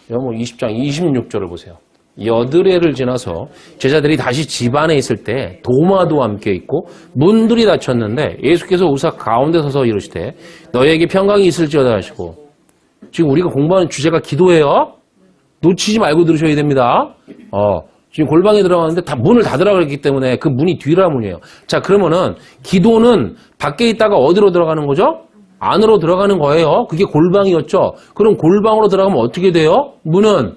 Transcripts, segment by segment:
뭐 20장 26절을 보세요. 여드레를 지나서 제자들이 다시 집 안에 있을 때 도마도 함께 있고 문들이 닫혔는데 예수께서 우사 가운데 서서 이르시되 너희에게 평강이 있을지어다 하시고, 지금 우리가 공부하는 주제가 기도예요. 놓치지 말고 들으셔야 됩니다. 지금 골방에 들어가는데 다 문을 닫으라 그랬기 때문에 그 문이 뒤라 문이에요. 자, 그러면은 기도는 밖에 있다가 어디로 들어가는 거죠? 안으로 들어가는 거예요. 그게 골방이었죠. 그럼 골방으로 들어가면 어떻게 돼요? 문은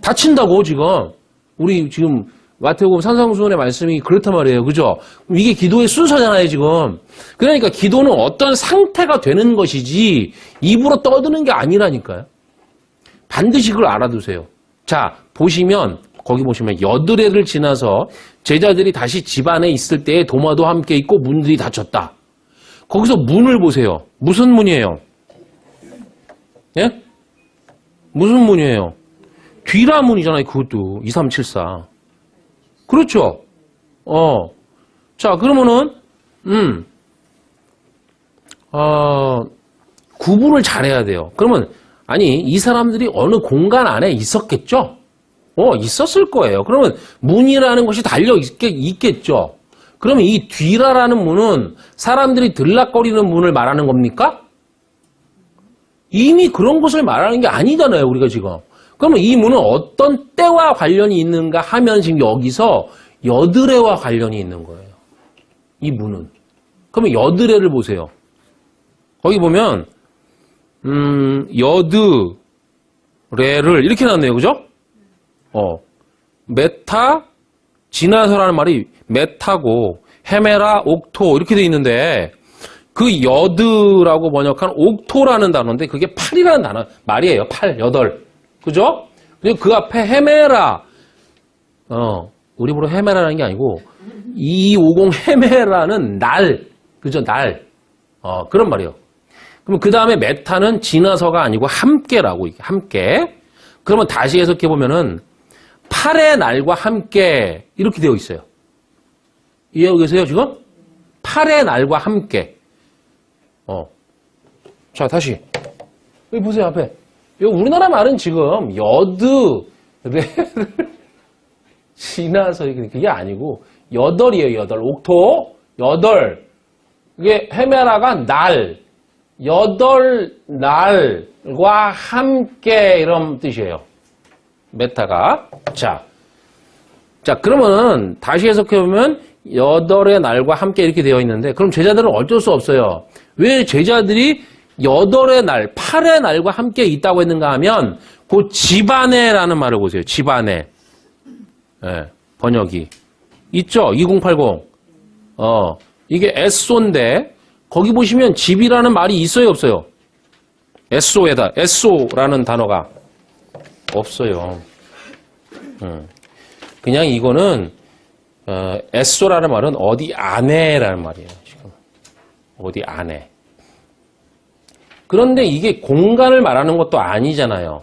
닫힌다고. 지금 우리 지금 마태복음 산상수훈의 말씀이 그렇단 말이에요. 그죠? 이게 기도의 순서잖아요, 지금. 그러니까 기도는 어떤 상태가 되는 것이지 입으로 떠드는 게 아니라니까요. 반드시 그걸 알아두세요. 자, 보시면 거기 보시면 여드레를 지나서 제자들이 다시 집 안에 있을 때에 도마도 함께 있고 문들이 닫혔다. 거기서 문을 보세요. 무슨 문이에요? 예? 무슨 문이에요? 뒤라 문이잖아요. 그것도 2374. 그렇죠? 자, 그러면은 구분을 잘해야 돼요. 그러면 아니, 이 사람들이 어느 공간 안에 있었겠죠? 있었을 거예요. 그러면 문이라는 것이 달려 있겠죠? 그러면 이 뒤라라는 문은 사람들이 들락거리는 문을 말하는 겁니까? 이미 그런 것을 말하는 게 아니잖아요, 우리가 지금. 그러면 이 문은 어떤 때와 관련이 있는가 하면 지금 여기서 여드레와 관련이 있는 거예요. 이 문은. 그러면 여드레를 보세요. 거기 보면 여드레를 이렇게 나왔네요. 그죠? 메타 지나서라는 말이 메타고 헤메라 옥토 이렇게 돼 있는데, 그 여드라고 번역한 옥토라는 단어인데 그게 8이라는 단어 말이에요. 8, 8. 그죠? 그리고 그 앞에 헤메라, 우리 보러 헤메라라는 게 아니고 250 헤메라는 날. 그죠? 날. 그런 말이에요. 그럼 그 다음에 메타는 지나서가 아니고 함께라고, 함께. 그러면 다시 해석해 보면은 8의 날과 함께 이렇게 되어 있어요. 이해하고 계세요, 지금? 8의 날과 함께. 자, 다시. 여기 보세요, 앞에. 여기 우리나라 말은 지금 여드레를 지나서 그게 아니고 8이에요, 8. 옥토, 8. 이게 헤메라가 날. 8날과 함께 이런 뜻이에요. 메타가. 자, 그러면 다시 해석해보면 8의 날과 함께 이렇게 되어 있는데, 그럼 제자들은 어쩔 수 없어요. 왜 제자들이 8의 날, 8의 날과 함께 있다고 했는가 하면 그 집안에라는 말을 보세요. 집안에. 네, 번역이. 있죠? 2080. 이게 에소인데 거기 보시면 집이라는 말이 있어요, 없어요? 에소에다, 에소라는 단어가 없어요. 그냥 이거는 에소라는 말은 어디 안에라는 말이에요. 지금 어디 안에. 그런데 이게 공간을 말하는 것도 아니잖아요.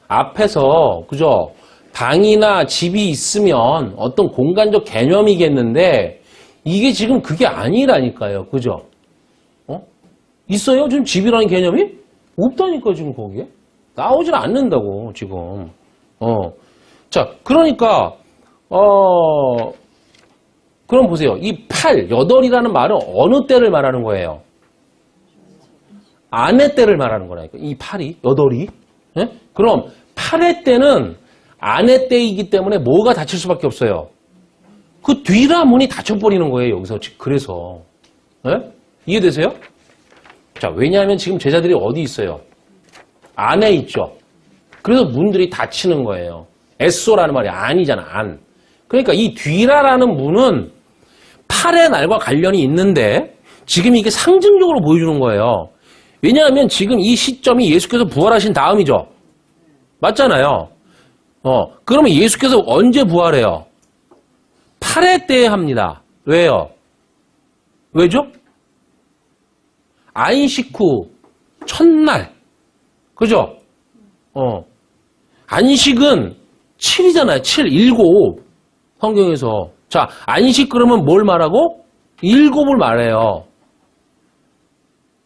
앞에서 그죠? 방이나 집이 있으면 어떤 공간적 개념이겠는데 이게 지금 그게 아니라니까요. 그죠? 있어요? 지금 집이라는 개념이? 없다니까 지금 거기에. 나오질 않는다고 지금. 자, 그러니까 그럼 보세요. 이 8, 8이라는 말은 어느 때를 말하는 거예요? 안의 때를 말하는 거라니까. 이 8이, 8이. 네? 그럼 8의 때는 안의 때이기 때문에 뭐가 닫힐 수밖에 없어요? 그 뒤라 문이 닫혀버리는 거예요. 여기서. 그래서. 네? 이해되세요? 자, 왜냐하면 지금 제자들이 어디 있어요? 안에 있죠. 그래서 문들이 닫히는 거예요. 에소라는 말이 아니잖아, 안. 그러니까 이 뒤라라는 문은 8의 날과 관련이 있는데 지금 이게 상징적으로 보여주는 거예요. 왜냐하면 지금 이 시점이 예수께서 부활하신 다음이죠. 맞잖아요. 그러면 예수께서 언제 부활해요? 8회 때에 합니다. 왜요? 왜죠? 안식 후 첫날. 그죠? 안식은 7이잖아요. 7, 7. 성경에서. 자, 안식 그러면 뭘 말하고? 7을 말해요.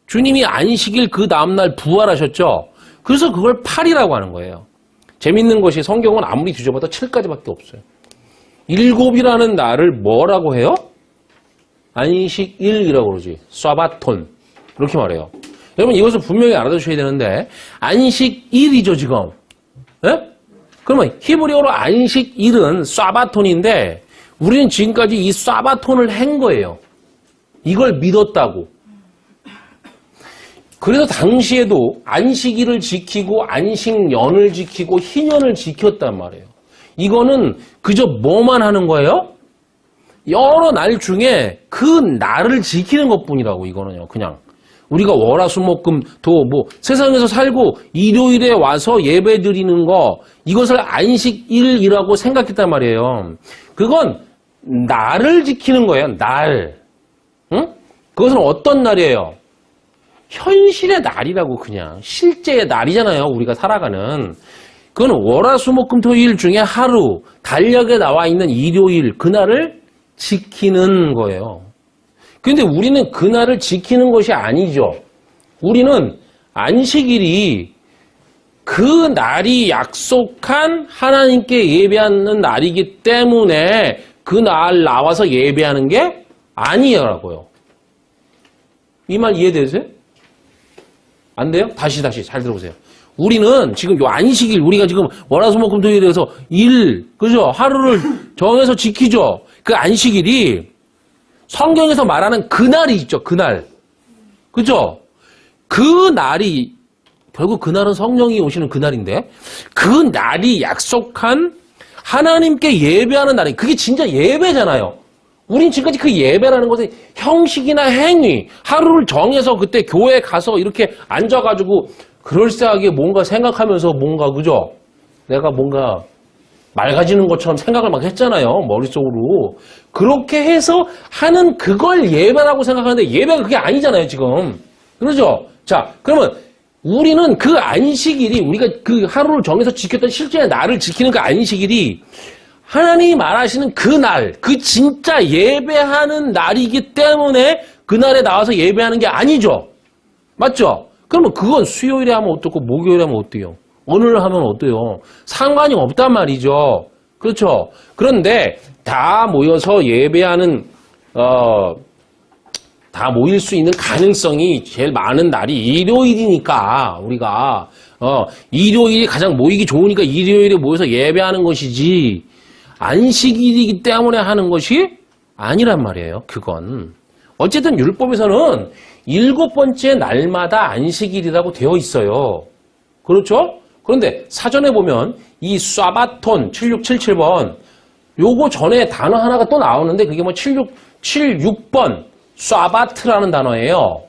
주님이 안식일 그 다음날 부활하셨죠? 그래서 그걸 8이라고 하는 거예요. 재밌는 것이 성경은 아무리 뒤져봐도 7가지밖에 없어요. 7이라는 날을 뭐라고 해요? 안식일이라고 그러지. 쏴바톤. 이렇게 말해요. 여러분 이것을 분명히 알아두셔야 되는데 안식일이죠 지금. 예? 그러면 히브리어로 안식일은 쏴바톤인데 우리는 지금까지 이 쏴바톤을 한 거예요. 이걸 믿었다고. 그래서 당시에도 안식일을 지키고 안식년을 지키고 희년을 지켰단 말이에요. 이거는 그저 뭐만 하는 거예요? 여러 날 중에 그 날을 지키는 것뿐이라고. 이거는요. 그냥 우리가 월화수목금토 뭐 세상에서 살고 일요일에 와서 예배 드리는 거 이것을 안식일이라고 생각했단 말이에요. 그건 날을 지키는 거예요. 날. 응? 그것은 어떤 날이에요? 현실의 날이라고. 그냥 실제의 날이잖아요. 우리가 살아가는. 그건 월화수목금토일 중에 하루 달력에 나와 있는 일요일 그날을 지키는 거예요. 그런데 우리는 그날을 지키는 것이 아니죠. 우리는 안식일이 그 날이 약속한 하나님께 예배하는 날이기 때문에 그 날 나와서 예배하는 게 아니라고요. 이 말 이해되세요? 안 돼요? 다시 잘 들어보세요. 우리는 지금 요 안식일, 우리가 지금 월화수목금토일에서 그죠? 하루를 정해서 지키죠. 그 안식일이 성경에서 말하는 그날이 있죠. 그날. 그죠? 그 날이, 결국 그날은 성령이 오시는 그날인데, 그 날이 약속한 하나님께 예배하는 날이, 그게 진짜 예배잖아요. 우린 지금까지 그 예배라는 것은 형식이나 행위, 하루를 정해서 그때 교회에 가서 이렇게 앉아가지고 그럴싸하게 뭔가 생각하면서 뭔가, 그죠? 내가 뭔가 맑아지는 것처럼 생각을 막 했잖아요. 머릿속으로. 그렇게 해서 하는 그걸 예배라고 생각하는데 예배가 그게 아니잖아요, 지금. 그러죠? 자, 그러면 우리는 그 안식일이, 우리가 그 하루를 정해서 지켰던 실제의 날을 지키는 그 안식일이 하나님이 말하시는 그 날, 그 진짜 예배하는 날이기 때문에 그날에 나와서 예배하는 게 아니죠. 맞죠? 그러면 그건 수요일에 하면 어떻고 목요일에 하면 어때요? 어느 날 하면 어때요? 상관이 없단 말이죠. 그렇죠? 그런데 다 모여서 예배하는 다 모일 수 있는 가능성이 제일 많은 날이 일요일이니까 우리가 일요일이 가장 모이기 좋으니까 일요일에 모여서 예배하는 것이지 안식일이기 때문에 하는 것이 아니란 말이에요. 그건. 어쨌든 율법에서는 7번째 날마다 안식일이라고 되어 있어요. 그렇죠? 그런데 사전에 보면 이 쏴바톤 7677번 요거 전에 단어 하나가 또 나오는데 그게 뭐 76번 쏴바트라는 단어예요.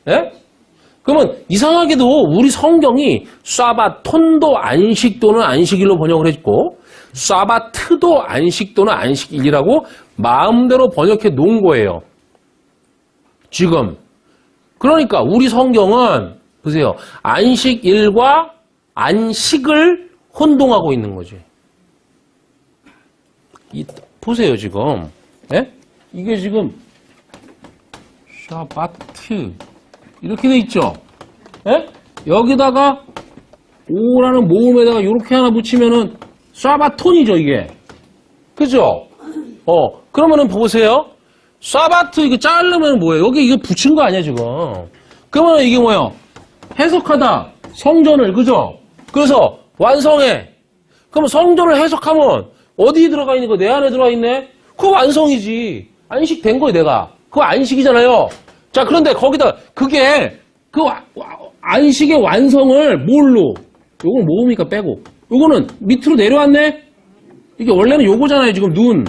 예? 그러면 이상하게도 우리 성경이 쏴바톤도 안식 또는 안식일로 번역을 했고 쏴바트도 안식 또는 안식일이라고 마음대로 번역해 놓은 거예요. 지금. 그러니까 우리 성경은 보세요. 안식일과 안식을 혼동하고 있는 거지. 보세요, 지금. 예? 이게 지금 샤바트 이렇게 돼 있죠. 예? 여기다가 오라는 모음에다가 이렇게 하나 붙이면은 샤바톤이죠, 이게. 그죠? 그러면은 보세요. 샤바트 이거 자르면 뭐예요? 여기 이거 붙인 거 아니야, 지금. 그러면 이게 뭐예요? 해석하다. 성전을, 그죠? 그래서 완성해. 그럼 성전을 해석하면 어디에 들어가 있는 거? 내 안에 들어가 있네? 그거 완성이지. 안식된 거예요, 내가. 그거 안식이잖아요. 자, 그런데 거기다 그게 그 안식의 완성을 뭘로? 요건 모으니까 빼고. 요거는 밑으로 내려왔네? 이게 원래는 요거잖아요, 지금 눈.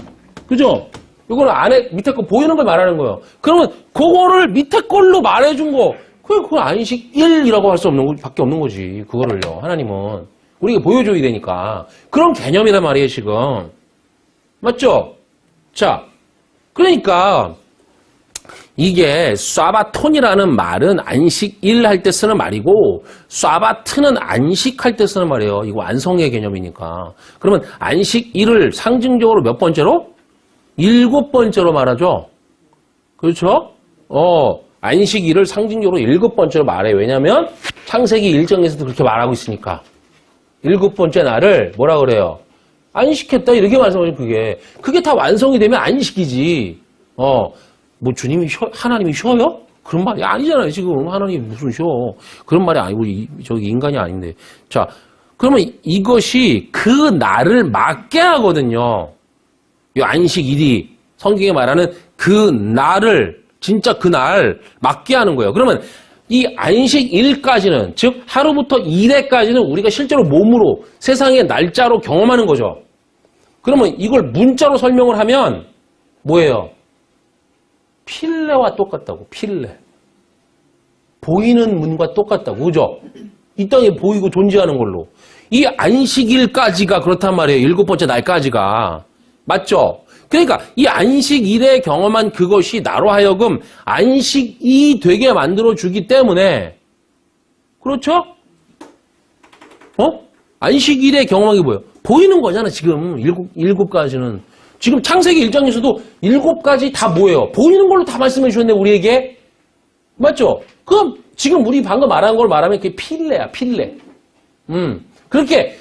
그죠? 요거는 안에 밑에 거 보이는 걸 말하는 거예요. 그러면 그거를 밑에 걸로 말해준 거. 그건 안식일이라고 할 수 없는 거 밖에 없는 거지. 그거를요. 하나님은. 우리가 보여줘야 되니까. 그런 개념이란 말이에요, 지금. 맞죠? 자, 그러니까 이게 쏴바톤이라는 말은 안식일 할 때 쓰는 말이고 쏴바트는 안식할 때 쓰는 말이에요. 이거 완성의 개념이니까. 그러면 안식일을 상징적으로 몇 번째로? 7번째로 말하죠. 그렇죠? 안식일을 상징적으로 7번째로 말해요. 왜냐하면 창세기 1장에서도 그렇게 말하고 있으니까. 일곱 번째 날을 뭐라 그래요? 안식했다 이렇게 말씀하죠. 그게 다 완성이 되면 안식이지. 뭐 주님이 하나님이 쉬어요? 그런 말이 아니잖아요. 지금 하나님이 무슨 쉬어? 그런 말이 아니고 저기 인간이 아닌데. 자, 그러면 이것이 그 날을 맞게 하거든요. 이 안식일이 성경에 말하는 그 날을 진짜 그 날 맞게 하는 거예요. 그러면 이 안식일까지는 즉 하루부터 일회까지는 우리가 실제로 몸으로 세상의 날짜로 경험하는 거죠. 그러면 이걸 문자로 설명을 하면 뭐예요? 필레와 똑같다고. 필레. 보이는 문과 똑같다고. 그죠? 이 땅에 보이고 존재하는 걸로. 이 안식일까지가 그렇단 말이에요. 일곱 번째 날까지가. 맞죠? 그러니까 이 안식일에 경험한 그것이 나로 하여금 안식이 되게 만들어주기 때문에 그렇죠? 안식일에 경험한 게 뭐예요? 보이는 거잖아. 지금 일곱 가지는. 지금 창세기 1장에서도 일곱 가지 다 뭐예요? 보이는 걸로 다 말씀해 주셨네 우리에게. 맞죠? 그럼 지금 우리 방금 말한 걸 말하면 그게 필레야. 필레. 그렇게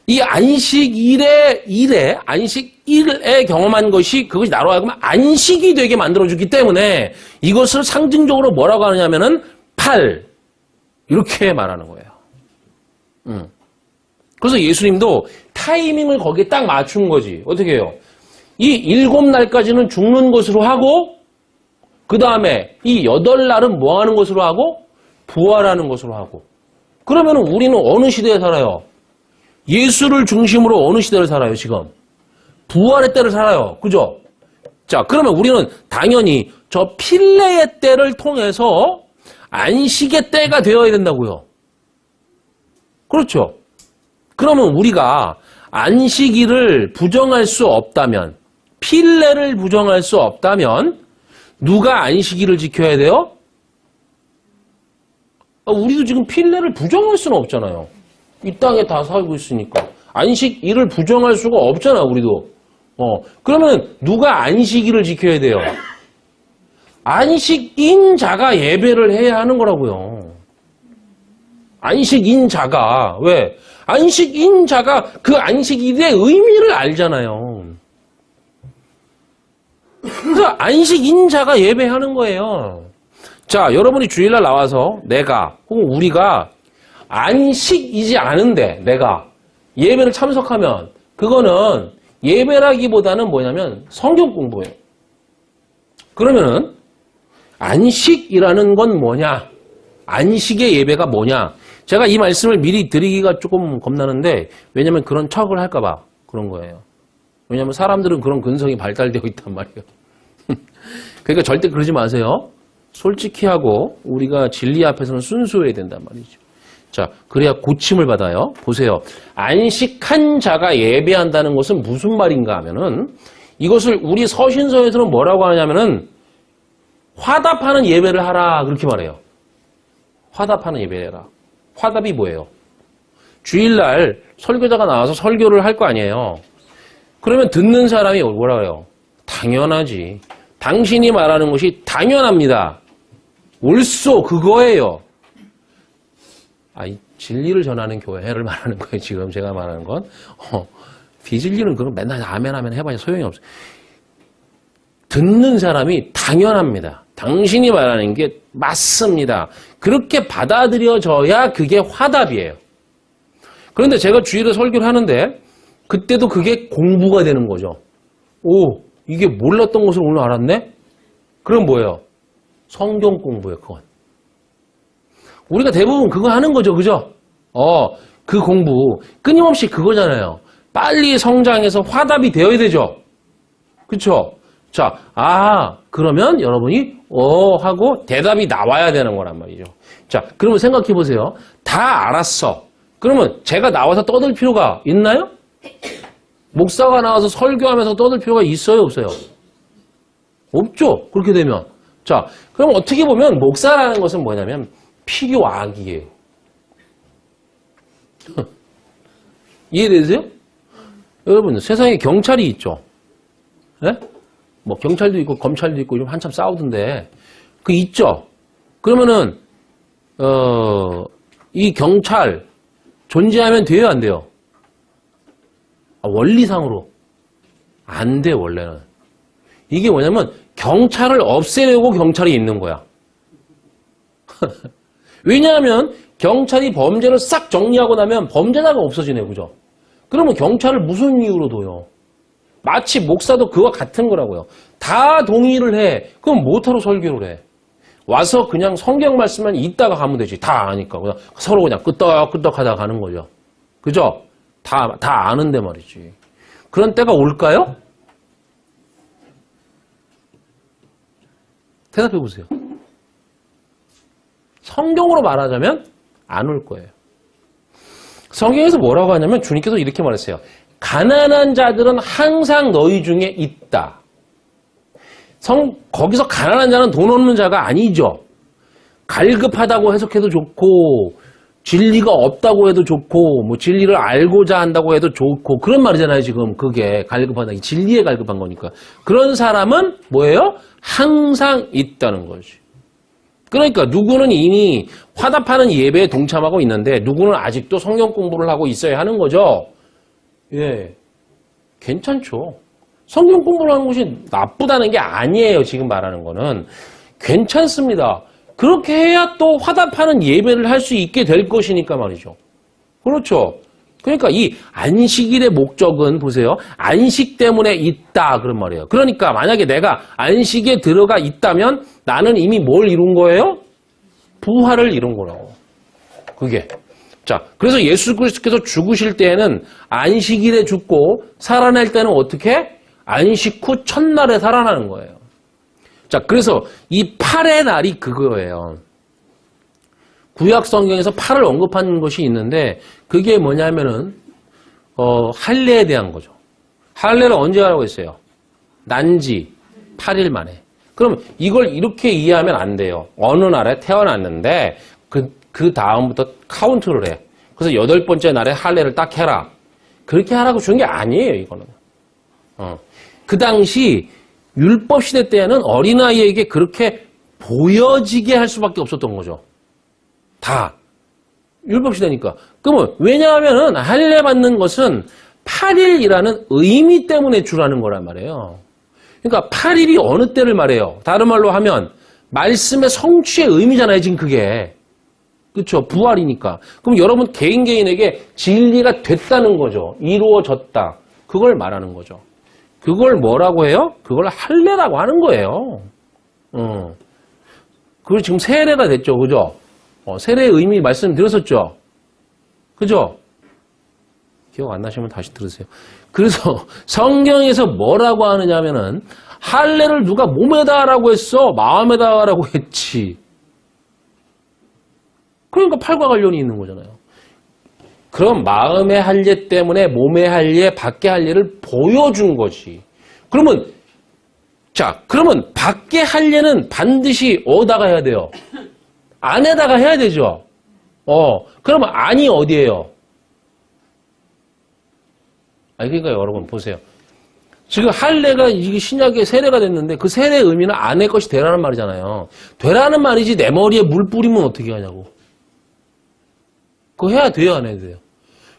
이 안식일에 경험한 것이 그것이 나로 하여금 안식이 되게 만들어주기 때문에 이것을 상징적으로 뭐라고 하느냐면은 팔 이렇게 말하는 거예요. 그래서 예수님도 타이밍을 거기에 딱 맞춘 거지. 어떻게 해요? 이 일곱 날까지는 죽는 것으로 하고 그 다음에 이 여덟 날은 뭐 하는 것으로 하고 부활하는 것으로 하고. 그러면 우리는 어느 시대에 살아요? 예수를 중심으로 어느 시대를 살아요, 지금? 부활의 때를 살아요. 그죠? 자, 그러면 우리는 당연히 저 필레의 때를 통해서 안식의 때가 되어야 된다고요. 그렇죠? 그러면 우리가 안식일을 부정할 수 없다면, 필레를 부정할 수 없다면, 누가 안식일을 지켜야 돼요? 우리도 지금 필레를 부정할 수는 없잖아요. 이 땅에 다 살고 있으니까. 안식일을 부정할 수가 없잖아, 우리도. 그러면 누가 안식일을 지켜야 돼요? 안식인자가 예배를 해야 하는 거라고요. 안식인자가. 왜? 안식인자가 그 안식일의 의미를 알잖아요. 그래서 안식인자가 예배하는 거예요. 자, 여러분이 주일날 나와서 내가 혹은 우리가 안식이지 않은데 내가 예배를 참석하면 그거는 예배라기보다는 뭐냐면 성경 공부예요. 그러면은 안식이라는 건 뭐냐? 안식의 예배가 뭐냐? 제가 이 말씀을 미리 드리기가 조금 겁나는데 왜냐면 그런 척을 할까 봐 그런 거예요. 왜냐면 사람들은 그런 근성이 발달되어 있단 말이에요. 그러니까 절대 그러지 마세요. 솔직히 하고 우리가 진리 앞에서는 순수해야 된단 말이죠. 자, 그래야 고침을 받아요. 보세요. 안식한 자가 예배한다는 것은 무슨 말인가 하면은 이것을 우리 서신서에서는 뭐라고 하냐면은 화답하는 예배를 하라 그렇게 말해요. 화답하는 예배를 해라. 화답이 뭐예요? 주일날 설교자가 나와서 설교를 할 거 아니에요. 그러면 듣는 사람이 뭐라 해요? 당연하지. 당신이 말하는 것이 당연합니다. 옳소 그거예요. 이 진리를 전하는 교회를 말하는 거예요. 지금 제가 말하는 건. 비진리는 그럼 맨날 아멘 하면 해봐야 소용이 없어요. 듣는 사람이 당연합니다. 당신이 말하는 게 맞습니다. 그렇게 받아들여져야 그게 화답이에요. 그런데 제가 주일에 설교를 하는데 그때도 그게 공부가 되는 거죠. 오, 이게 몰랐던 것을 오늘 알았네? 그럼 뭐예요? 성경 공부예요, 그건. 우리가 대부분 그거 하는 거죠, 그죠? 그 공부. 끊임없이 그거잖아요. 빨리 성장해서 화답이 되어야 되죠. 그쵸? 자, 그러면 여러분이, 하고 대답이 나와야 되는 거란 말이죠. 자, 그러면 생각해 보세요. 다 알았어. 그러면 제가 나와서 떠들 필요가 있나요? 목사가 나와서 설교하면서 떠들 필요가 있어요, 없어요? 없죠. 그렇게 되면. 자, 그럼 어떻게 보면 목사라는 것은 뭐냐면 필요악이에요. 이해되세요? 여러분, 세상에 경찰이 있죠. 네? 뭐 경찰도 있고 검찰도 있고 한참 싸우던데 그 있죠. 그러면은 이 경찰 존재하면 돼요, 안 돼요? 원리상으로. 안 돼, 원래는. 이게 뭐냐면 경찰을 없애려고 경찰이 있는 거야. 왜냐하면 경찰이 범죄를 싹 정리하고 나면 범죄자가 없어지네, 그죠? 그러면 경찰을 무슨 이유로 둬요? 마치 목사도 그와 같은 거라고요. 다 동의를 해. 그럼 뭐하러 설교를 해? 와서 그냥 성경 말씀만 읽다가 가면 되지. 다 아니까. 그냥 서로 그냥 끄떡끄떡 하다가 가는 거죠. 그죠? 다 아는데 말이지. 그런 때가 올까요? 대답해 보세요. 성경으로 말하자면 안 올 거예요. 성경에서 뭐라고 하냐면 주님께서 이렇게 말했어요. 가난한 자들은 항상 너희 중에 있다. 거기서 가난한 자는 돈 없는 자가 아니죠. 갈급하다고 해석해도 좋고 진리가 없다고 해도 좋고 뭐 진리를 알고자 한다고 해도 좋고 그런 말이잖아요. 지금 그게 갈급하다. 진리에 갈급한 거니까. 그런 사람은 뭐예요? 항상 있다는 거지. 그러니까 누구는 이미 화답하는 예배에 동참하고 있는데 누구는 아직도 성경 공부를 하고 있어야 하는 거죠. 예, 괜찮죠. 성경 공부를 하는 것이 나쁘다는 게 아니에요. 지금 말하는 거는. 괜찮습니다. 그렇게 해야 또 화답하는 예배를 할 수 있게 될 것이니까 말이죠. 그렇죠. 그러니까 이 안식일의 목적은 보세요. 안식 때문에 있다 그런 말이에요. 그러니까 만약에 내가 안식에 들어가 있다면 나는 이미 뭘 이룬 거예요? 부활을 이룬 거라고. 그게. 자, 그래서 예수 그리스도께서 죽으실 때에는 안식일에 죽고 살아날 때는 어떻게? 안식 후 첫날에 살아나는 거예요. 자, 그래서 이 팔의 날이 그거예요. 구약 성경에서 팔을 언급하는 것이 있는데 그게 뭐냐면은 할례에 대한 거죠. 할례를 언제 하라고 했어요? 난지 8일 만에. 그럼 이걸 이렇게 이해하면 안 돼요. 어느 날에 태어났는데 그 다음부터 카운트를 해. 그래서 8번째 날에 할례를 딱 해라. 그렇게 하라고 준 게 아니에요, 이거는. 그 당시 율법 시대 때는 어린아이에게 그렇게 보여지게 할 수밖에 없었던 거죠. 다. 율법 시대니까. 그러면 왜냐하면은 할례 받는 것은 8일이라는 의미 때문에 주라는 거란 말이에요. 그러니까 8일이 어느 때를 말해요. 다른 말로 하면 말씀의 성취의 의미잖아요, 지금 그게. 그렇죠? 부활이니까. 그럼 여러분 개인에게 진리가 됐다는 거죠. 이루어졌다. 그걸 말하는 거죠. 그걸 뭐라고 해요? 그걸 할례라고 하는 거예요. 그걸 지금 세례가 됐죠. 그죠? 세례의 의미 말씀드렸었죠. 그죠? 기억 안 나시면 다시 들으세요. 그래서 성경에서 뭐라고 하느냐면은 할례를 누가 몸에다 하라고 했어? 마음에다 하라고 했지. 그러니까 팔과 관련이 있는 거잖아요. 그럼 마음의 할례 때문에 몸의 할례, 밖의 할례를 보여준 거지. 그러면 밖의 할례는 반드시 어디다가 해야 돼요? 안에다가 해야 되죠. 그러면 안이 어디예요? 그러니까 여러분 보세요. 지금 할례가 이게 신약의 세례가 됐는데 그 세례의 의미는 안의 것이 되라는 말이잖아요. 되라는 말이지 내 머리에 물 뿌리면 어떻게 하냐고. 그거 해야 돼요, 안 해야 돼요?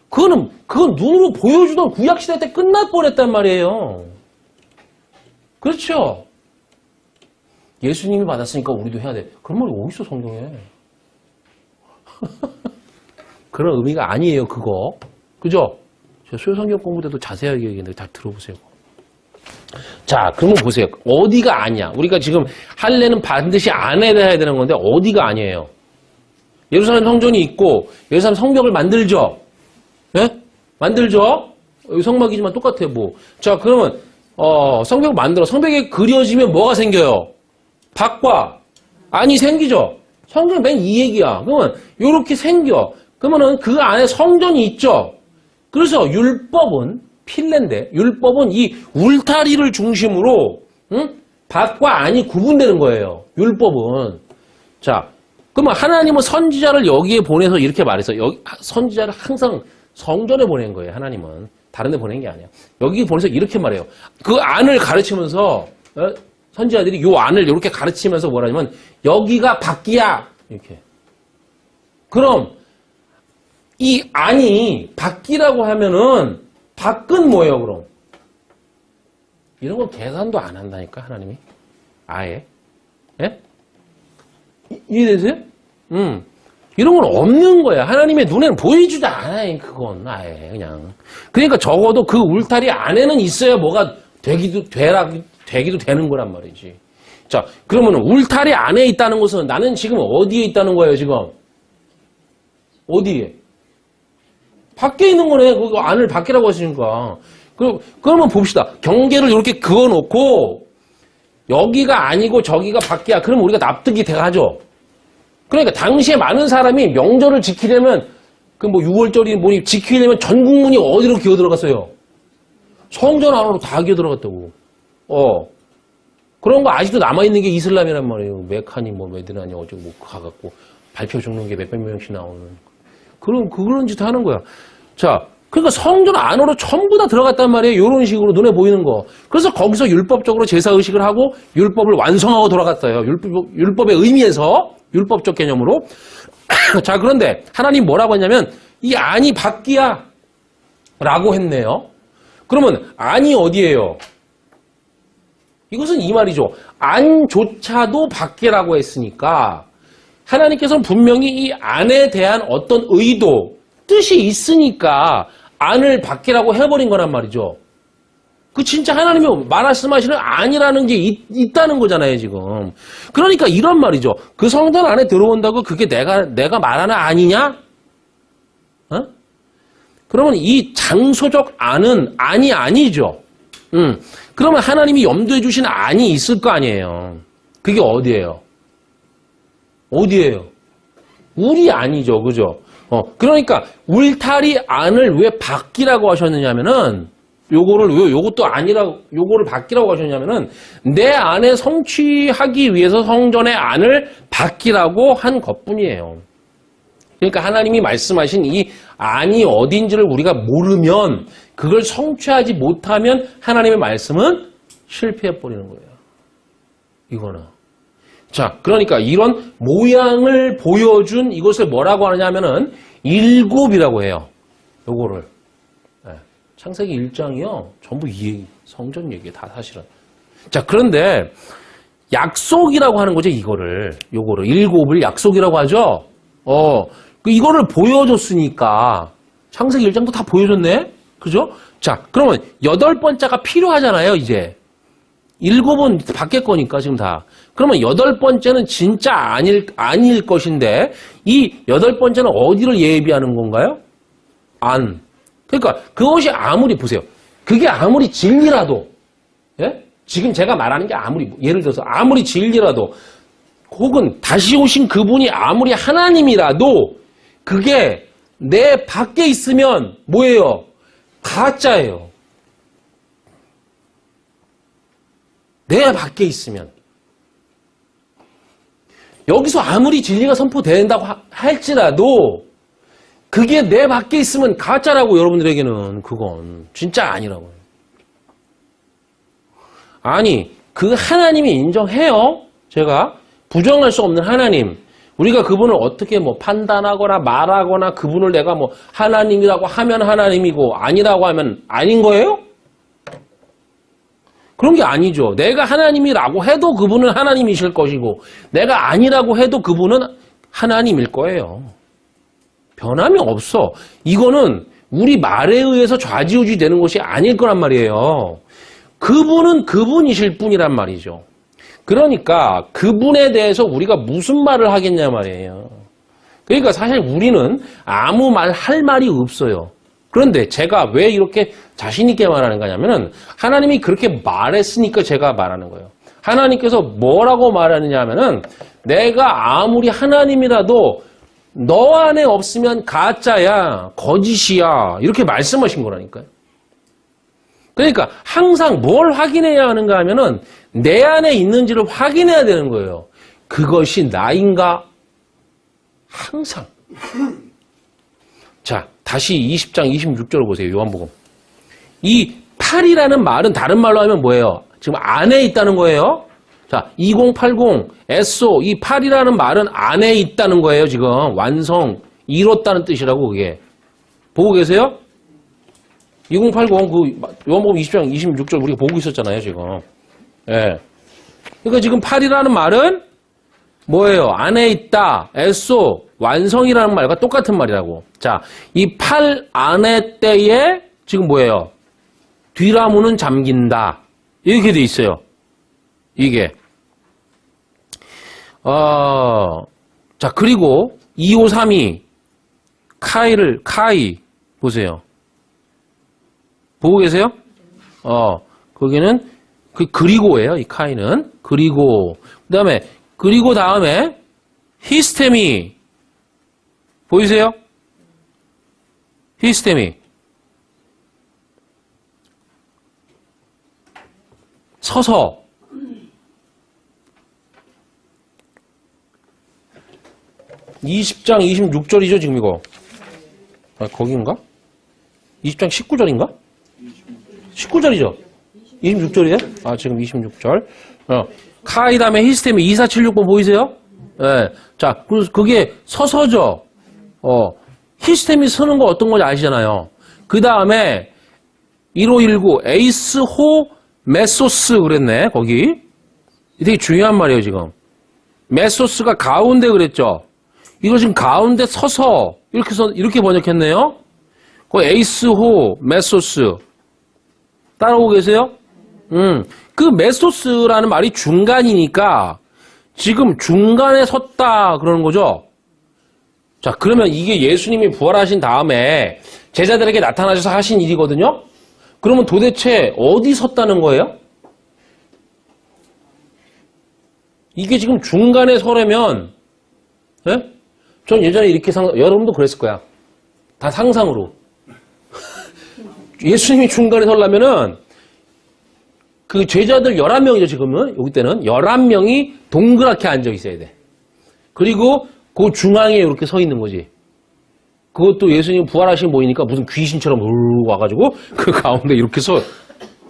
그건 눈으로 보여주던 구약시대 때 끝날 뻔했단 말이에요. 그렇죠? 예수님이 받았으니까 우리도 해야 돼. 그런 말이 어딨어, 성경에. 그런 의미가 아니에요, 그거. 그죠? 제가 수요성경 공부 때도 자세하게 얘기했는데 잘 들어보세요. 자, 그러면 보세요. 어디가 아니야? 우리가 지금 할례는 반드시 안에 해야 되는 건데 어디가 아니에요? 예루살렘 성전이 있고 예루살렘 성벽을 만들죠. 예? 만들죠. 여기 성막이지만 똑같아요. 뭐. 자, 그러면 성벽을 만들어. 성벽에 그려지면 뭐가 생겨요? 밖과 안이 생기죠. 성경이 맨 이 얘기야. 그러면 이렇게 생겨. 그러면은 그 안에 성전이 있죠. 그래서 율법은 필레인데 율법은 이 울타리를 중심으로 밖과 안이 구분되는 거예요. 율법은. 자, 그러면 하나님은 선지자를 여기에 보내서 이렇게 말해서 선지자를 항상 성전에 보낸 거예요. 하나님은. 다른 데 보낸 게 아니야. 여기 보내서 이렇게 말해요. 그 안을 가르치면서 선지자들이 요 안을 이렇게 가르치면서 뭐라냐면 여기가 밖이야. 이렇게. 그럼 이 안이 밖이라고 하면은 밖은 뭐예요, 그럼? 이런 거 계산도 안 한다니까, 하나님이. 아예. 예? 이해되세요? 이런 건 없는 거야. 하나님의 눈에는 보여주지 않아요, 그건. 아예, 그냥. 그러니까 적어도 그 울타리 안에는 있어야 뭐가 되기도 되는 거란 말이지. 자, 그러면 울타리 안에 있다는 것은 나는 지금 어디에 있다는 거예요, 지금? 어디에? 밖에 있는 거네. 그 안을 밖이라고 하시니까. 그러면 봅시다. 경계를 이렇게 그어놓고 여기가 아니고 저기가 밖이야. 그러면 우리가 납득이 돼가죠. 그러니까 당시에 많은 사람이 명절을 지키려면 그 뭐 6월절이 뭐니 지키려면 전 국민이 어디로 기어 들어갔어요? 성전 안으로 다 기어 들어갔다고. 그런 거 아직도 남아있는 게 이슬람이란 말이에요. 메카니 뭐 메디나니 어쩌고 뭐 가갖고 발표 죽는 게 몇백 명씩 나오는. 그런 짓 하는 거야. 자, 그러니까 성전 안으로 전부 다 들어갔단 말이에요. 이런 식으로 눈에 보이는 거. 그래서 거기서 율법적으로 제사의식을 하고 율법을 완성하고 돌아갔어요. 율법의 의미에서 율법적 개념으로. 자, 그런데 하나님 뭐라고 했냐면 이 안이 밖이야 라고 했네요. 그러면 안이 어디예요? 이것은 이 말이죠. 안조차도 밖이라고 했으니까 하나님께서는 분명히 이 안에 대한 어떤 의도, 뜻이 있으니까 안을 밖이라고 해버린 거란 말이죠. 그 진짜 하나님이 말씀하시는 안이라는 게 있다는 거잖아요, 지금. 그러니까 이런 말이죠. 그 성전 안에 들어온다고 그게 내가 말하는 안이냐? 그러면 이 장소적 안은 안이 아니죠. 그러면 하나님이 염두에 주신 안이 있을 거 아니에요. 그게 어디예요? 어디예요? 우리 안이죠, 그죠? 그러니까 울타리 안을 왜 밖이라고 하셨느냐면은 요것도 아니라고 요거를 밖이라고 하셨냐면은 내 안에 성취하기 위해서 성전의 안을 밖이라고 한 것뿐이에요. 그러니까 하나님이 말씀하신 이 안이 어딘지를 우리가 모르면 그걸 성취하지 못하면 하나님의 말씀은 실패해버리는 거예요. 이거는. 자, 그러니까 이런 모양을 보여준 이것을 뭐라고 하느냐면은 일곱이라고 해요. 요거를. 네. 창세기 1장이요. 전부 이 성전 얘기예요. 다 사실은. 자, 그런데 약속이라고 하는 거죠. 요거를. 일곱을 약속이라고 하죠. 이거를 보여줬으니까 창세기 1장도 다 보여줬네. 그죠? 자, 그러면 8번째가 필요하잖아요, 이제. 7은 밖에 거니까, 지금 다. 그러면 8번째는 진짜 아닐 것인데, 이 8번째는 어디를 예비하는 건가요? 안. 그러니까, 그것이 아무리, 보세요. 그게 아무리 진리라도, 예? 지금 제가 말하는 게 예를 들어서 아무리 진리라도, 혹은 다시 오신 그분이 아무리 하나님이라도, 그게 내 밖에 있으면 뭐예요? 가짜예요. 내 밖에 있으면. 여기서 아무리 진리가 선포된다고 할지라도 그게 내 밖에 있으면 가짜라고 여러분들에게는 그건 진짜 아니라고요. 아니, 그 하나님이 인정해요. 제가 부정할 수 없는 하나님. 우리가 그분을 어떻게 뭐 판단하거나 말하거나 그분을 내가 뭐 하나님이라고 하면 하나님이고 아니라고 하면 아닌 거예요? 그런 게 아니죠. 내가 하나님이라고 해도 그분은 하나님이실 것이고 내가 아니라고 해도 그분은 하나님일 거예요. 변함이 없어. 이거는 우리 말에 의해서 좌지우지 되는 것이 아닐 거란 말이에요. 그분은 그분이실 뿐이란 말이죠. 그러니까 그분에 대해서 우리가 무슨 말을 하겠냐 말이에요. 그러니까 사실 우리는 아무 말 할 말이 없어요. 그런데 제가 왜 이렇게 자신 있게 말하는 거냐면은 하나님이 그렇게 말했으니까 제가 말하는 거예요. 하나님께서 뭐라고 말하느냐 하면은 내가 아무리 하나님이라도 너 안에 없으면 가짜야, 거짓이야 이렇게 말씀하신 거라니까요. 그러니까 항상 뭘 확인해야 하는가 하면은 내 안에 있는지를 확인해야 되는 거예요. 그것이 나인가? 항상. 자, 다시 20장 26절을 보세요. 요한복음. 이 8이라는 말은 다른 말로 하면 뭐예요? 지금 안에 있다는 거예요. 자, 2080, SO, 이 8이라는 말은 안에 있다는 거예요. 지금 완성, 이뤘다는 뜻이라고 그게. 보고 계세요? 2080 그 요한복음 20장 26절 우리가 보고 있었잖아요, 지금. 예. 그러니까 지금 8이라는 말은 뭐예요? 안에 있다, 에소, 완성이라는 말과 똑같은 말이라고. 자, 이 8 안에 때에 지금 뭐예요? 뒤라문은 잠긴다. 이렇게 돼 있어요. 이게. 자, 그리고 2532 카이 보세요. 보고 계세요? 거기는 그리고예요. 이 카이는 그리고 그리고 다음에 히스테미 보이세요? 히스테미 서서 20장 26절이죠, 지금 이거. 거긴가? 20장 19절인가? 19절이죠? 26절이에요? 지금 26절. 카이 다음에 히스테미 2476번 보이세요? 네. 자, 그게 서서죠? 히스테미 서는 거 어떤 건지 아시잖아요. 그 다음에 1519 에이스 호 메소스 그랬네, 거기. 되게 중요한 말이에요, 지금. 메소스가 가운데 그랬죠? 이거 지금 가운데 서서 이렇게 번역했네요. 그 에이스호 메소스 따라오고 계세요? 그 메소스라는 말이 중간이니까 지금 중간에 섰다 그러는 거죠. 자, 그러면 이게 예수님이 부활하신 다음에 제자들에게 나타나셔서 하신 일이거든요. 그러면 도대체 어디 섰다는 거예요? 이게 지금 중간에 서려면, 예? 전 예전에 이렇게 여러분도 그랬을 거야. 다 상상으로. 예수님이 중간에 서려면은, 그 제자들 11명이죠, 지금은. 여기 때는. 11명이 동그랗게 앉아 있어야 돼. 그리고 그 중앙에 이렇게 서 있는 거지. 그것도 예수님 부활하신 모이니까 무슨 귀신처럼 와가지고 그 가운데 이렇게 서.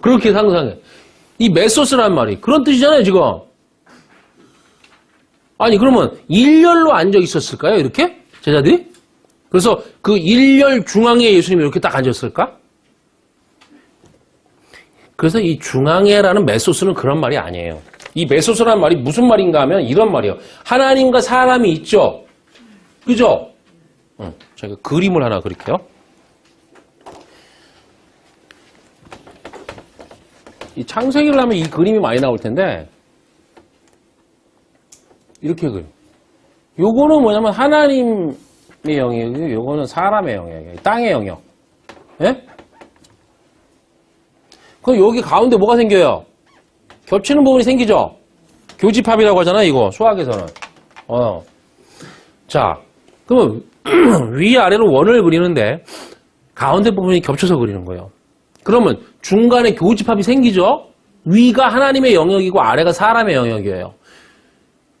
그렇게 상상해. 이 메소스란 말이 그런 뜻이잖아요, 지금. 아니, 그러면 일렬로 앉아 있었을까요, 이렇게? 제자들이? 그래서 그 일렬 중앙에 예수님이 이렇게 딱 앉았을까? 그래서 이 중앙에라는 메소스는 그런 말이 아니에요. 이 메소스라는 말이 무슨 말인가 하면 이런 말이에요. 하나님과 사람이 있죠? 그죠? 제가 그림을 하나 그릴게요. 이 창세기를 하면 이 그림이 많이 나올 텐데, 이렇게 그려. 요거는 뭐냐면 하나님의 영역이고, 요거는 사람의 영역이에요. 땅의 영역. 예? 그럼 여기 가운데 뭐가 생겨요? 겹치는 부분이 생기죠? 교집합이라고 하잖아요, 이거. 수학에서는. 자, 그러면 위아래로 원을 그리는데 가운데 부분이 겹쳐서 그리는 거예요. 그러면 중간에 교집합이 생기죠? 위가 하나님의 영역이고 아래가 사람의 영역이에요.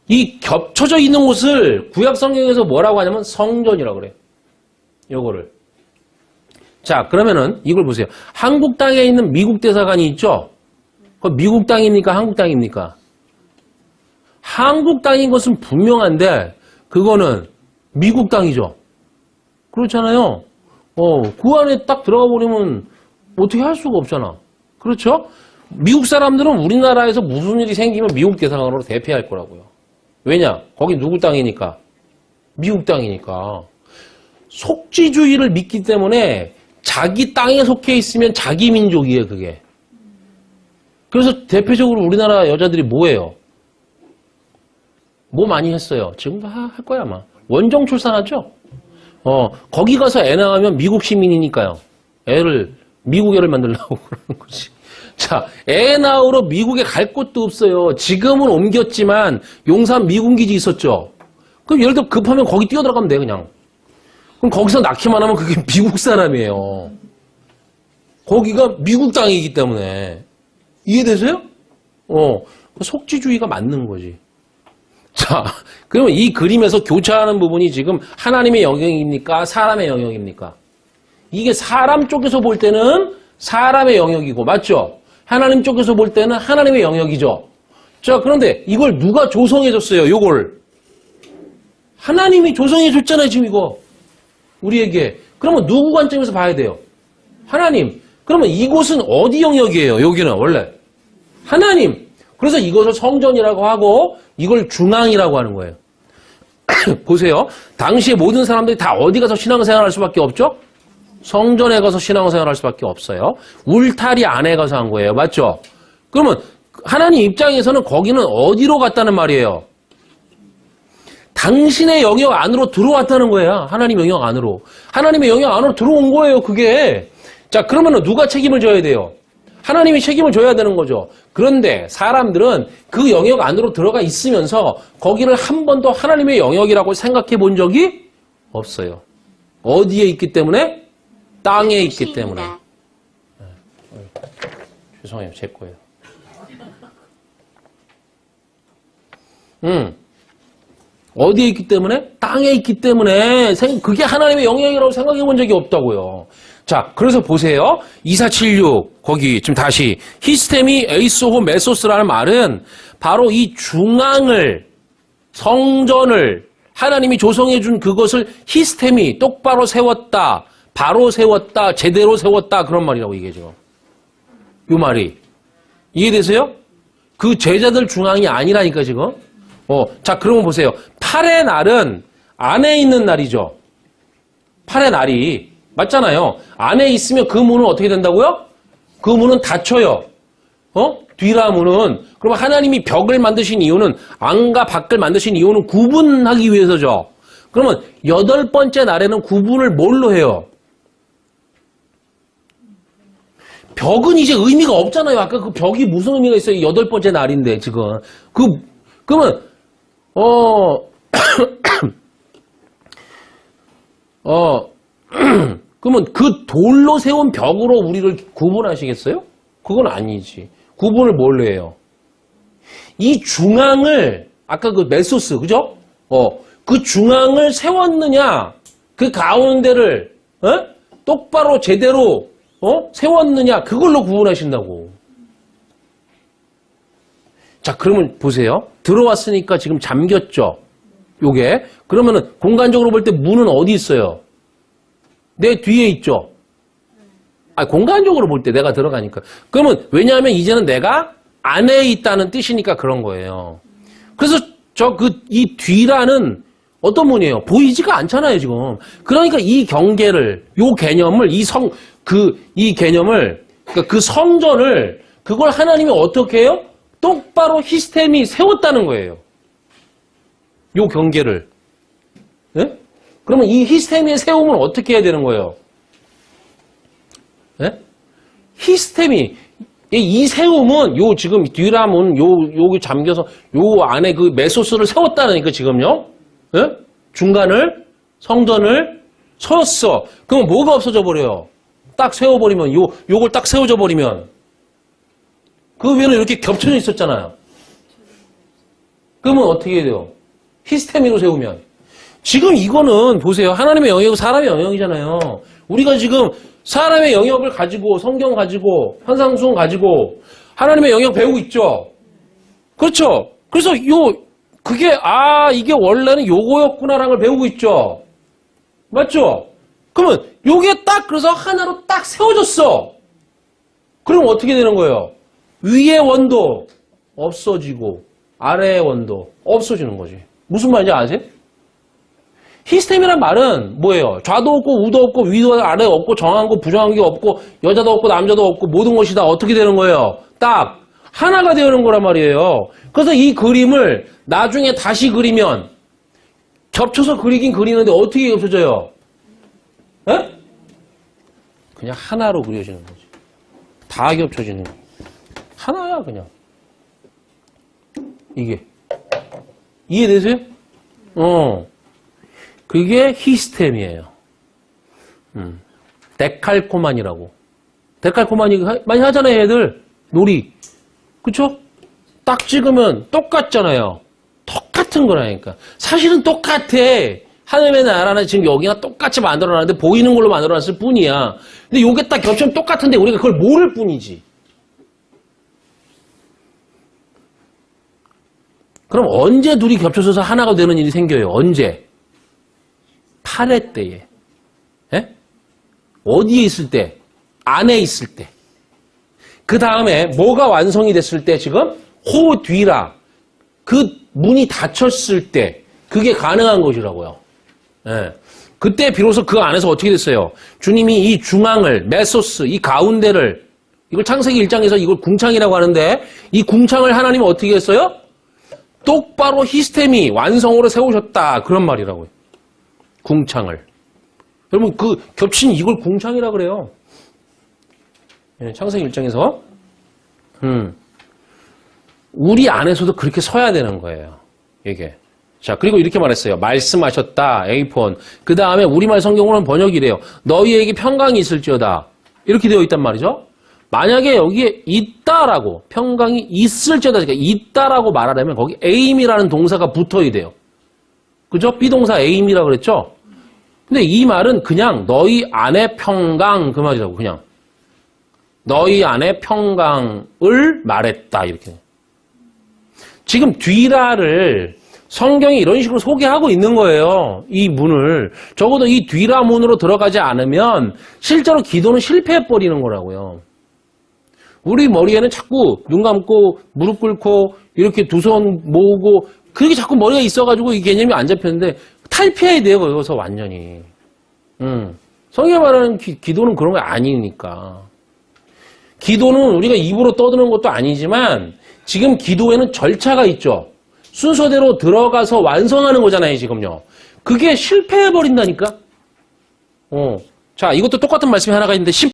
이 겹쳐져 있는 곳을 구약 성경에서 뭐라고 하냐면 성전이라고 그래요. 요거를. 자, 그러면은 이걸 보세요. 한국 땅에 있는 미국 대사관이 있죠? 그건 미국 땅입니까? 한국 땅입니까? 한국 땅인 것은 분명한데 그거는 미국 땅이죠. 그렇잖아요. 그 안에 딱 들어가 버리면 어떻게 할 수가 없잖아. 그렇죠? 미국 사람들은 우리나라에서 무슨 일이 생기면 미국 대사관으로 대피할 거라고요. 왜냐? 거기 누구 땅이니까? 미국 땅이니까. 속지주의를 믿기 때문에 자기 땅에 속해 있으면 자기 민족이에요, 그게. 그래서 대표적으로 우리나라 여자들이 뭐예요? 뭐 많이 했어요? 지금도 할 거야, 아마. 원정 출산하죠? 거기 가서 애 낳으면 미국 시민이니까요. 미국 애를 만들려고 그러는 거지. 자, 애 낳으러 미국에 갈 곳도 없어요. 지금은 옮겼지만 용산 미군기지 있었죠. 그럼 예를 들어 급하면 거기 뛰어들어가면 돼, 그냥. 그럼 거기서 낳기만 하면 그게 미국 사람이에요. 거기가 미국 땅이기 때문에. 이해되세요? 속지주의가 맞는 거지. 자, 그러면 이 그림에서 교차하는 부분이 지금 하나님의 영역입니까? 사람의 영역입니까? 이게 사람 쪽에서 볼 때는 사람의 영역이고, 맞죠? 하나님 쪽에서 볼 때는 하나님의 영역이죠. 자, 그런데 이걸 누가 조성해줬어요, 요걸? 하나님이 조성해줬잖아요, 지금 이거. 우리에게. 그러면 누구 관점에서 봐야 돼요? 하나님. 그러면 이곳은 어디 영역이에요? 여기는 원래 하나님. 그래서 이것을 성전이라고 하고 이걸 중앙이라고 하는 거예요. 보세요. 당시에 모든 사람들이 다 어디 가서 신앙생활 할 수밖에 없죠? 성전에 가서 신앙생활 할 수밖에 없어요. 울타리 안에 가서 한 거예요. 맞죠? 그러면 하나님 입장에서는 거기는 어디로 갔다는 말이에요? 당신의 영역 안으로 들어왔다는 거예요. 하나님 영역 안으로. 하나님의 영역 안으로 들어온 거예요. 그게. 자, 그러면 누가 책임을 져야 돼요? 하나님이 책임을 져야 되는 거죠. 그런데 사람들은 그 영역 안으로 들어가 있으면서 거기를 한 번도 하나님의 영역이라고 생각해 본 적이 없어요. 어디에 있기 때문에? 땅에 있기 때문에. 죄송해요. 제 거예요. 어디에 있기 때문에? 땅에 있기 때문에 그게 하나님의 영역이라고 생각해 본 적이 없다고요. 자, 그래서 보세요. 2476 거기 지금 다시 히스테미 에이소호 메소스라는 말은 바로 이 중앙을 성전을 하나님이 조성해 준 그것을 히스테미 똑바로 세웠다. 바로 세웠다. 제대로 세웠다. 그런 말이라고 얘기하죠. 이 말이 이해되세요? 그 제자들 중앙이 아니라니까 지금. 자, 그러면 보세요. 팔의 날은 안에 있는 날이죠. 팔의 날이 맞잖아요. 안에 있으면 그 문은 어떻게 된다고요? 그 문은 닫혀요. 뒤라 문은. 그럼 하나님이 벽을 만드신 이유는 안과 밖을 만드신 이유는 구분하기 위해서죠. 그러면 8번째 날에는 구분을 뭘로 해요? 벽은 이제 의미가 없잖아요. 아까 그 벽이 무슨 의미가 있어요? 8번째 날인데 지금. 그러면 그러면 그 돌로 세운 벽으로 우리를 구분하시겠어요? 그건 아니지. 구분을 뭘로 해요? 이 중앙을 아까 그 메소스 그죠? 그 중앙을 세웠느냐? 그 가운데를 똑바로 제대로 세웠느냐? 그걸로 구분하신다고. 자, 그러면 보세요. 들어왔으니까 지금 잠겼죠? 요게. 그러면은 공간적으로 볼 때 문은 어디 있어요? 내 뒤에 있죠? 공간적으로 볼 때 내가 들어가니까. 그러면 왜냐하면 이제는 내가 안에 있다는 뜻이니까 그런 거예요. 그래서 이 뒤라는 어떤 문이에요? 보이지가 않잖아요, 지금. 그러니까 이 경계를, 요 개념을, 이 개념을, 그러니까 그 성전을, 그걸 하나님이 어떻게 해요? 똑바로 히스템이 세웠다는 거예요. 요 경계를. 예? 그러면 이 히스테미의 세움은 어떻게 해야 되는 거예요? 예? 히스테미, 이 세움은 요 지금 뒤라문 요기 잠겨서 요 안에 그 메소스를 세웠다니까 지금요. 예? 중간을 성전을 세웠어. 그러면 뭐가 없어져 버려요? 딱 세워버리면 요걸 딱 세워져 버리면 그 위에는 이렇게 겹쳐져 있었잖아요. 그러면 어떻게 해야 돼요? 히스테미로 세우면. 지금 이거는 보세요. 하나님의 영역이고 사람의 영역이잖아요. 우리가 지금 사람의 영역을 가지고 성경 가지고 현상수훈 가지고 하나님의 영역 배우고 있죠. 그렇죠. 그래서 그게 이게 원래는 요거였구나라는 걸 배우고 있죠. 맞죠? 그러면 요게 딱 그래서 하나로 딱 세워졌어. 그럼 어떻게 되는 거예요? 위의 원도 없어지고 아래의 원도 없어지는 거지. 무슨 말인지 아세요? 히스템이란 말은 뭐예요? 좌도 없고 우도 없고 위도 아래 없고 정한 거 부정한 게 없고 여자도 없고 남자도 없고 모든 것이 다 어떻게 되는 거예요? 딱 하나가 되는 거란 말이에요. 그래서 이 그림을 나중에 다시 그리면 겹쳐서 그리긴 그리는데 어떻게 겹쳐져요? 에? 그냥 하나로 그려지는 거지. 다 겹쳐지는 거. 하나야 그냥. 이게. 이해되세요? 그게 히스템이에요. 데칼코마니라고. 데칼코마니 많이 하잖아요, 애들. 놀이. 그쵸? 딱 찍으면 똑같잖아요. 똑같은 거라니까. 사실은 똑같아. 하늘의 나라는 지금 여기가 똑같이 만들어놨는데 보이는 걸로 만들어놨을 뿐이야. 근데 요게 딱 겹치면 똑같은데 우리가 그걸 모를 뿐이지. 그럼 언제 둘이 겹쳐져서 하나가 되는 일이 생겨요? 언제? 8회 때에. 예? 어디에 있을 때? 안에 있을 때. 그 다음에 뭐가 완성이 됐을 때 지금? 호 뒤라. 그 문이 닫혔을 때 그게 가능한 것이라고요. 예. 그때 비로소 그 안에서 어떻게 됐어요? 주님이 이 중앙을, 메소스, 이 가운데를, 이걸 창세기 1장에서 이걸 궁창이라고 하는데 이 궁창을 하나님은 어떻게 했어요? 똑바로 히스테미 완성으로 세우셨다. 그런 말이라고요. 궁창을. 여러분 그 겹친 이걸 궁창이라고 그래요. 예, 창세기 1장에서 우리 안에서도 그렇게 서야 되는 거예요. 이게. 자, 그리고 이렇게 말했어요. 말씀하셨다. 에이폰. 그 다음에 우리말 성경으로는 번역이래요. 너희에게 평강이 있을지어다. 이렇게 되어 있단 말이죠. 만약에 여기에 있다라고 평강이 있을지어다. 그러니까 있다라고 말하려면 거기 aim이라는 동사가 붙어야 돼요. 그죠? 비동사 aim이라고 그랬죠? 근데 이 말은 그냥 너희 안에 평강 그 말이라고 그냥. 너희 안에 평강을 말했다. 이렇게. 지금 뒤라를 성경이 이런 식으로 소개하고 있는 거예요. 이 문을. 적어도 이 뒤라 문으로 들어가지 않으면 실제로 기도는 실패해버리는 거라고요. 우리 머리에는 자꾸 눈 감고 무릎 꿇고 이렇게 두 손 모으고 그렇게 자꾸 머리가 있어가지고 이 개념이 안 잡혔는데 탈피해야 돼요. 여기서 완전히. 성경이 말하는 기도는 그런 거 아니니까. 기도는 우리가 입으로 떠드는 것도 아니지만 지금 기도에는 절차가 있죠. 순서대로 들어가서 완성하는 거잖아요, 지금요. 그게 실패해버린다니까? 자, 이것도 똑같은 말씀이 하나가 있는데,